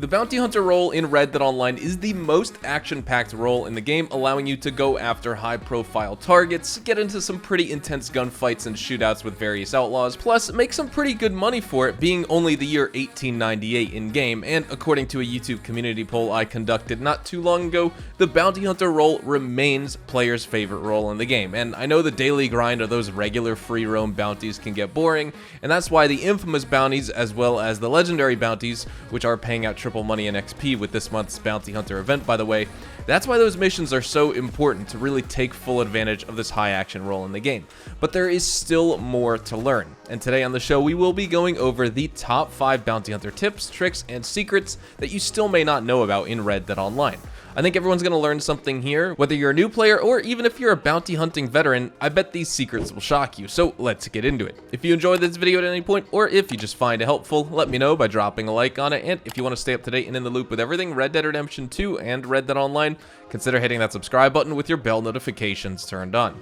The Bounty Hunter role in Red Dead Online is the most action-packed role in the game, allowing you to go after high-profile targets, get into some pretty intense gunfights and shootouts with various outlaws, plus make some pretty good money for it, being only the year 1898 in-game, and according to a YouTube community poll I conducted not too long ago, the Bounty Hunter role remains players' favorite role in the game, and I know the daily grind of those regular free-roam bounties can get boring, and that's why the infamous bounties, as well as the legendary bounties, which are paying out triple money and XP with this month's Bounty Hunter event, by the way, that's why those missions are so important to really take full advantage of this high action role in the game. But there is still more to learn, and today on the show we will be going over the top 5 Bounty Hunter tips, tricks, and secrets that you still may not know about in Red Dead Online. I think everyone's going to learn something here, whether you're a new player or even if you're a bounty hunting veteran. I bet these secrets will shock you, so let's get into it. If you enjoyed this video at any point, or if you just find it helpful, let me know by dropping a like on it, and if you want to stay up to date and in the loop with everything Red Dead Redemption 2 and Red Dead Online, consider hitting that subscribe button with your bell notifications turned on.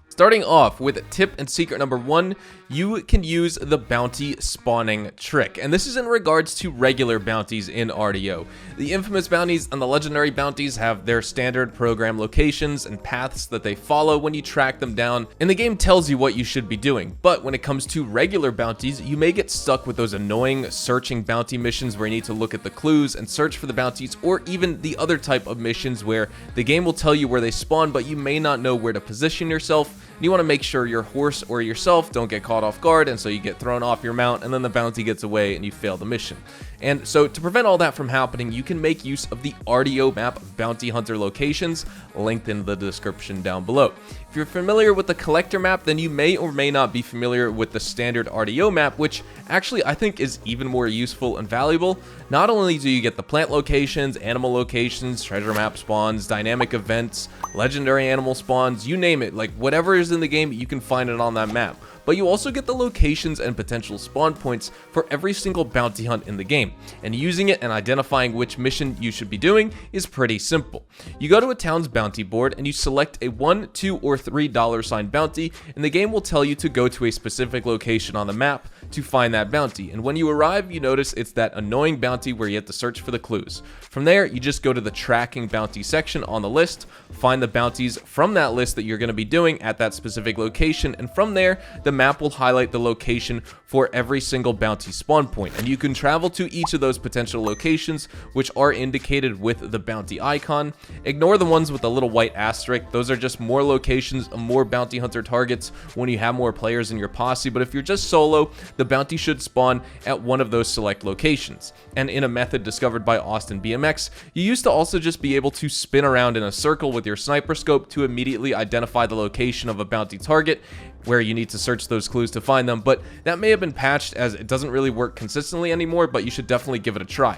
Starting off with tip and secret number 1, you can use the bounty spawning trick, and this is in regards to regular bounties in RDO. The infamous bounties and the legendary bounties have their standard program locations and paths that they follow when you track them down, and the game tells you what you should be doing. But when it comes to regular bounties, you may get stuck with those annoying searching bounty missions where you need to look at the clues and search for the bounties, or even the other type of missions where the game will tell you where they spawn, but you may not know where to position yourself. You want to make sure your horse or yourself don't get caught off guard, and so you get thrown off your mount, and then the bounty gets away and you fail the mission. And so to prevent all that from happening, you can make use of the RDO map bounty hunter locations, linked in the description down below. If you're familiar with the collector map, then you may or may not be familiar with the standard RDO map, which actually I think is even more useful and valuable. Not only do you get the plant locations, animal locations, treasure map spawns, dynamic events, legendary animal spawns, you name it, like whatever is in the game, you can find it on that map. But you also get the locations and potential spawn points for every single bounty hunt in the game, and using it and identifying which mission you should be doing is pretty simple. You go to a town's bounty board and you select a $1, $2, or $3 bounty, and the game will tell you to go to a specific location on the map to find that bounty. And when you arrive, you notice it's that annoying bounty where you have to search for the clues. From there, you just go to the tracking bounty section on the list, find the bounties from that list that you're going to be doing at that specific location, and from there, the map will highlight the location for every single bounty spawn point, and you can travel to each of those potential locations, which are indicated with the bounty icon. Ignore the ones with the little white asterisk. Those are just more locations, more bounty hunter targets when you have more players in your posse, but if you're just solo, the bounty should spawn at one of those select locations. And in a method discovered by Austin BMX, you used to also just be able to spin around in a circle with your sniper scope to immediately identify the location of a bounty target, where you need to search those clues to find them, but that may have been patched as it doesn't really work consistently anymore, but you should definitely give it a try.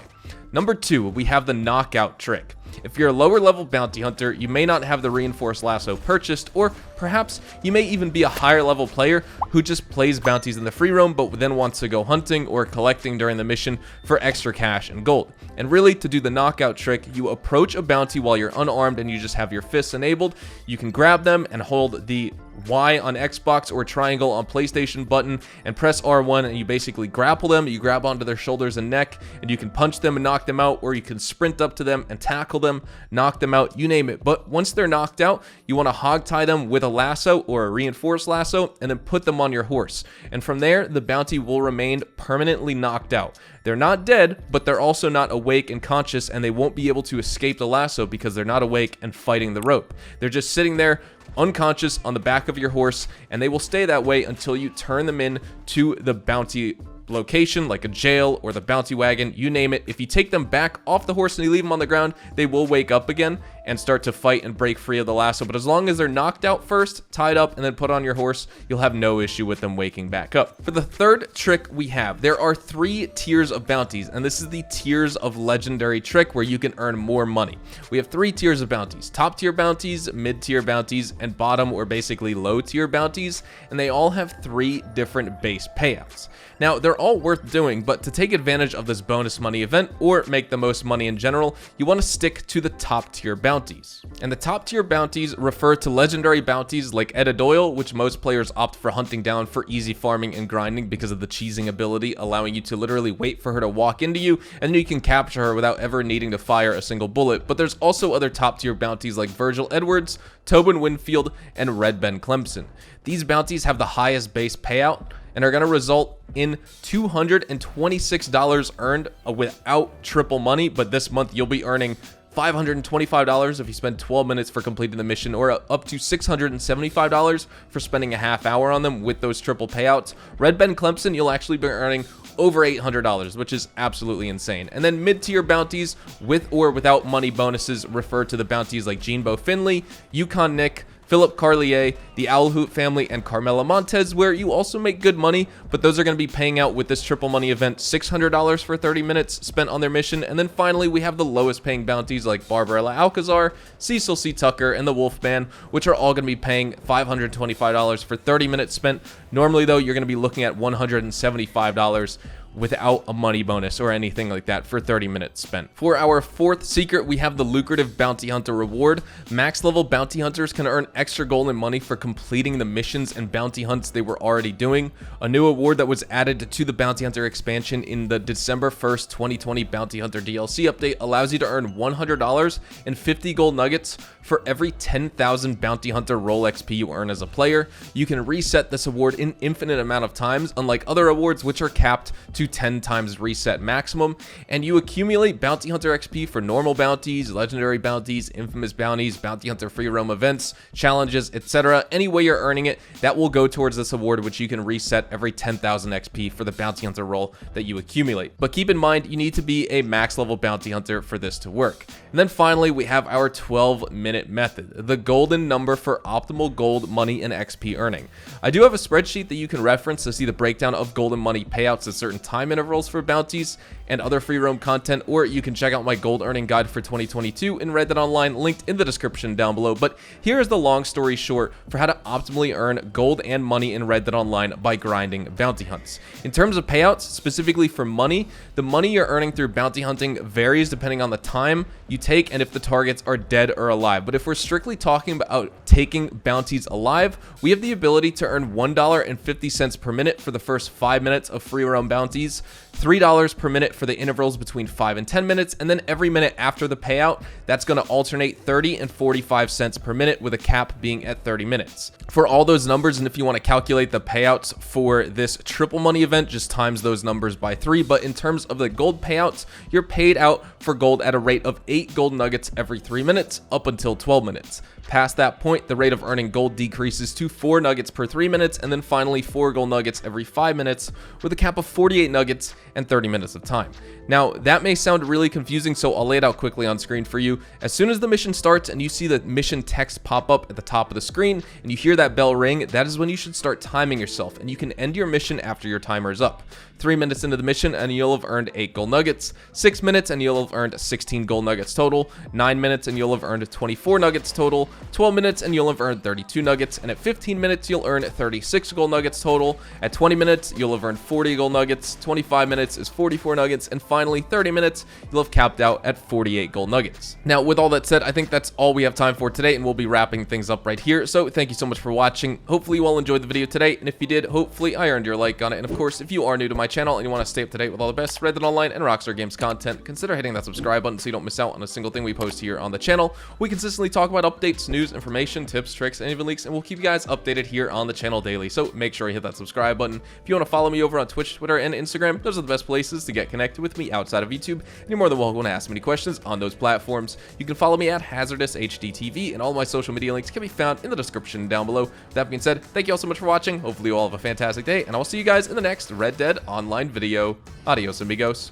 Number 2, we have the knockout trick. If you're a lower level bounty hunter, you may not have the reinforced lasso purchased, or perhaps you may even be a higher level player who just plays bounties in the free roam but then wants to go hunting or collecting during the mission for extra cash and gold. And really, to do the knockout trick, you approach a bounty while you're unarmed and you just have your fists enabled. You can grab them and hold the Y on Xbox or triangle on PlayStation button and press R1, and you basically grapple them. You grab onto their shoulders and neck, and you can punch them and knock them out, or you can sprint up to them and tackle them, knock them out, you name it. But once they're knocked out, you want to hog tie them with a lasso or a reinforced lasso and then put them on your horse. And from there, the bounty will remain permanently knocked out. They're not dead, but they're also not awake and conscious, and they won't be able to escape the lasso because they're not awake and fighting the rope. They're just sitting there unconscious on the back of your horse, and they will stay that way until you turn them in to the bounty location, like a jail or the bounty wagon, you name it. If you take them back off the horse and you leave them on the ground, they will wake up again and start to fight and break free of the lasso. But as long as they're knocked out first, tied up, and then put on your horse, you'll have no issue with them waking back up. For the third trick we have, there are 3 tiers of bounties, and this is the tiers of legendary trick where you can earn more money. We have 3 tiers of bounties: top tier bounties, mid tier bounties, and bottom or basically low tier bounties, and they all have 3 different base payouts. Now, they're all worth doing, but to take advantage of this bonus money event or make the most money in general, you want to stick to the top tier bounties. bounties. And the top tier bounties refer to legendary bounties like ADIOS, which most players opt for hunting down for easy farming and grinding because of the cheesing ability, allowing you to literally wait for her to walk into you, and then you can capture her without ever needing to fire a single bullet. But there's also other top tier bounties like Virgil Edwards, Tobin Winfield, and Red Ben Clemson. These bounties have the highest base payout and are going to result in $226 earned without triple money, but this month you'll be earning $525 if you spend 12 minutes for completing the mission, or up to $675 for spending a half hour on them with those triple payouts. Red Ben Clemson, you'll actually be earning over $800, which is absolutely insane. And then mid-tier bounties with or without money bonuses refer to the bounties like Jeanbo Finley, Yukon Nick, Philip Carlier, the Owl Hoot family, and Carmela Montez, where you also make good money, but those are going to be paying out with this triple money event $600 for 30 minutes spent on their mission. And then finally, we have the lowest paying bounties like Barbarella Alcazar, Cecil C. Tucker, and the Wolfman, which are all going to be paying $525 for 30 minutes spent. Normally, though, you're going to be looking at $175 without a money bonus or anything like that for 30 minutes spent. For our fourth secret, we have the lucrative bounty hunter reward. Max level bounty hunters can earn extra gold and money for completing the missions and bounty hunts they were already doing. A new award that was added to the bounty hunter expansion in the December 1st, 2020 bounty hunter DLC update allows you to earn $100 and 50 gold nuggets for every 10,000 bounty hunter roll XP you earn as a player. You can reset this award an infinite amount of times, unlike other awards which are capped to 10 times reset maximum, and you accumulate bounty hunter XP for normal bounties, legendary bounties, infamous bounties, bounty hunter free roam events, challenges, etc. Any way you're earning it, that will go towards this award, which you can reset every 10,000 XP for the bounty hunter role that you accumulate. But keep in mind, you need to be a max level bounty hunter for this to work. And then finally, we have our 12-minute method, the golden number for optimal gold, money, and XP earning. I do have a spreadsheet that you can reference to see the breakdown of gold and money payouts at certain time intervals for bounties and other free roam content, or you can check out my gold earning guide for 2022 in Red Dead Online, linked in the description down below. But here is the long story short for how to optimally earn gold and money in Red Dead Online by grinding bounty hunts. In terms of payouts, specifically for money, the money you're earning through bounty hunting varies depending on the time you take and if the targets are dead or alive. But if we're strictly talking about taking bounties alive, we have the ability to earn $1.50 per minute for the first 5 minutes of free roam bounties, $3 per minute for the intervals between 5 and 10 minutes, and then every minute after the payout, that's going to alternate 30 and 45 cents per minute, with a cap being at 30 minutes. For all those numbers, and if you want to calculate the payouts for this triple money event, just times those numbers by 3. But in terms of the gold payouts, you're paid out for gold at a rate of 8 gold nuggets every 3 minutes up until 12 minutes. Past that point, the rate of earning gold decreases to 4 nuggets per 3 minutes, and then finally 4 gold nuggets every 5 minutes, with a cap of 48 nuggets and 30 minutes of time. Now, that may sound really confusing, so I'll lay it out quickly on screen for you. As soon as the mission starts and you see the mission text pop up at the top of the screen and you hear that bell ring, that is when you should start timing yourself, and you can end your mission after your timer is up. 3 minutes into the mission and you'll have earned 8 gold nuggets, 6 minutes and you'll have earned 16 gold nuggets total, 9 minutes and you'll have earned 24 nuggets total, 12 minutes and you'll have earned 32 nuggets, and at 15 minutes you'll earn 36 gold nuggets total, at 20 minutes you'll have earned 40 gold nuggets, 25 minutes is 44 nuggets, and finally 30 minutes you'll have capped out at 48 gold nuggets. Now, with all that said, I think that's all we have time for today, and we'll be wrapping things up right here. So thank you so much for watching. Hopefully you all enjoyed the video today, and if you did, hopefully I earned your like on it. And of course, if you are new to my channel and you want to stay up to date with all the best Red Dead Online and Rockstar Games content, consider hitting that subscribe button so you don't miss out on a single thing we post here on the channel. We consistently talk about updates, news, information, tips, tricks, and even leaks, and we'll keep you guys updated here on the channel daily. So make sure you hit that subscribe button. If you want to follow me over on Twitch, Twitter, and Instagram, those are the best places to get connected with me outside of YouTube, and you're more than welcome to ask me any questions on those platforms. You can follow me at HazardousHDTV, and all my social media links can be found in the description down below. With that being said, thank you all so much for watching. Hopefully you all have a fantastic day, and I will see you guys in the next Red Dead Online video. Adios, amigos.